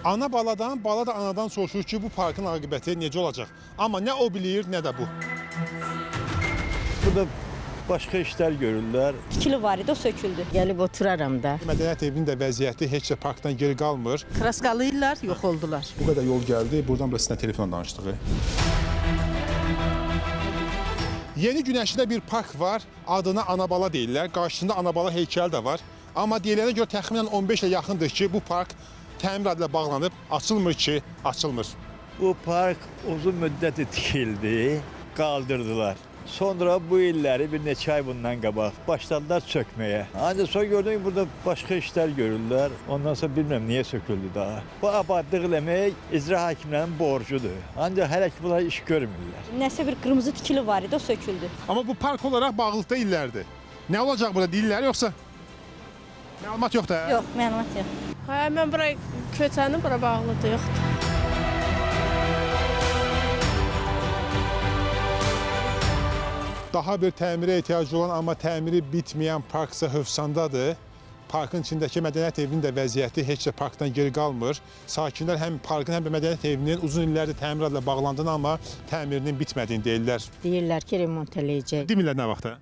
Ana baladan, bala da anadan soruşur ki, bu parkın aqibəti necə olacaq? Amma nə o bilir, nə də bu. Burada başqa işlər görürlər. Tikili var idi, o söküldü. Gəlib oturaram da. Mədəniyyət evinin də vəziyyəti heç də parkdan geri qalmır. Kraskalıyırlar, yox oldular. Bu qədər yol gəldi, buradan da sizinlə telefonla danışdıq. Yeni Günəşlidə bir park var, adına Anabala deyirlər. Qarşısında Anabala heykəli də var. Amma deyilənə görə təxminən 15 ilə yaxındır ki, bu park təmir adıyla bağlanıb, açılmır ki, açılmır. Bu park uzun müddət tikildi, qaldırdılar. Sonra bu illəri bir neçə ay bundan qabaq başladılar çökməyə. Ancaq sonra gördüm ki, burada başqa işlər görürlər. Ondan sonra bilmirəm niyə söküldü daha. Bu abadlıq eləmək icra hakimlərinin borcudur. Ancaq hələ ki bunlar iş görmürlər. Nəsə bir qırmızı tikili var idi, o söküldü. Amma bu park olaraq bağlılıqda illərdir. Nə olacaq burada deyirlər yoxsa? Məlumat yox da? Yox, məlumat yox. Hə, mən bura köçənim, bura bağlıdır, yoxdur. Daha bir təmirə ehtiyacı olan, amma təmiri bitməyən park isə Hövsandadır. Parkın içindəki mədəniyyət evinin də vəziyyəti heç də parkdan geri qalmır. Sakinlər həm parkın, həm də mədəniyyət evinin uzun illərdir təmir adıyla bağlandığını, amma təmirinin bitmədiyini deyirlər. Deyirlər ki, remont eləyəcək. Demirlər nə vaxtda?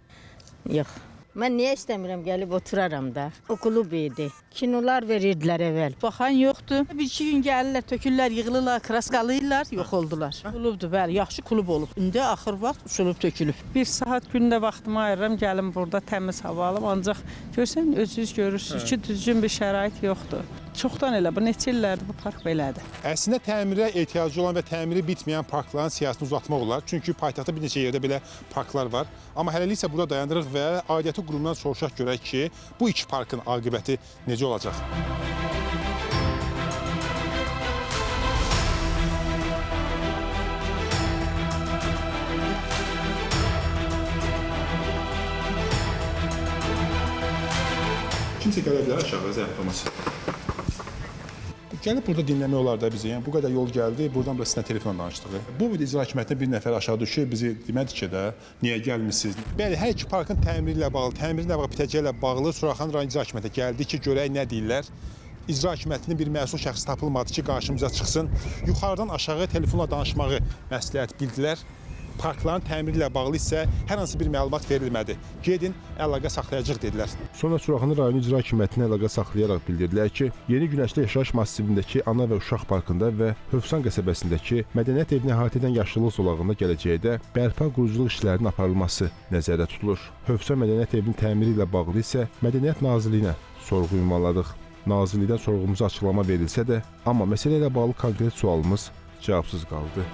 Yox. Mən niyə istəmirəm, gəlib oturaram da. O klub idi. Kinolar verirdilər əvvəl. Baxan yoxdur. Bir-iki gün gəlirlər, tökürlər, yığılırlar, kraskalıyırlar, yox oldular. Klubdur, bəli, yaxşı klub olub. İndi axır vaxt uçulub tökülüb. Bir saat gündə vaxtımı ayırıram, gəlim burada təmiz hava alım. Ancaq görsən, özünüz görürsünüz ki, düzgün bir şərait yoxdur. Çoxdan elə, bu neçə illərdir bu park belədir. Əslində təmirə ehtiyacı olan və təmiri bitməyən parkların siyasətini uzatmaq olar. Çünki paytaxtda bir neçə yerdə belə parklar var. Amma hələlik isə burada dayandırıq və aidiyyəti qurumdan soruşaq görək ki, bu iki parkın aqibəti necə olacaq? Kimsə gələ bilər aşağı zəhmətləməsi. Gəlib burada dinləmək olar da bizi. Yəni bu qədər yol gəldi, buradan da sizinlə telefonla danışdıq. Bu icra hakimiyyətinə bir nəfər aşağı düşüb bizi demədi ki də, niyə gəlmisiniz? Bəli, hər iki parkın təmiri ilə bağlı, təmiri ilə bağlı, bitəcəyi ilə bağlı Suraxanı rayon icra hakimiyyətinə gəldi ki, görək nə deyirlər. İcra hakimiyyətinin bir məsul şəxsi tapılmadı ki, qarşımıza çıxsın. Yuxarıdan aşağı telefonla danışmağı məsləhət bildilər. Parkların təmiri ilə bağlı isə hər hansı bir məlumat verilmədi. Gedin, əlaqə saxlayacaq dedilər. Sonra Suraxanı rayon icra hakimiyyətinə əlaqə saxlayaraq bildirdilər ki, Yeni Günəşli yaşayış massivindəki Ana və Uşaq parkında və Hövsan qəsəbəsindəki mədəniyyət evini əhatə edən yaşıllıq zolağında gələcəkdə bərpa quruculuq işlərinin aparılması nəzərdə tutulur. Hövsan mədəniyyət evinin təmiri ilə bağlı isə Mədəniyyət Nazirliyinə sorğu ünvanladıq. Nazirlikdən sorğumuza açıqlama verilsə də, amma məsələ ilə bağlı konkret sualımız cavabsız qaldı.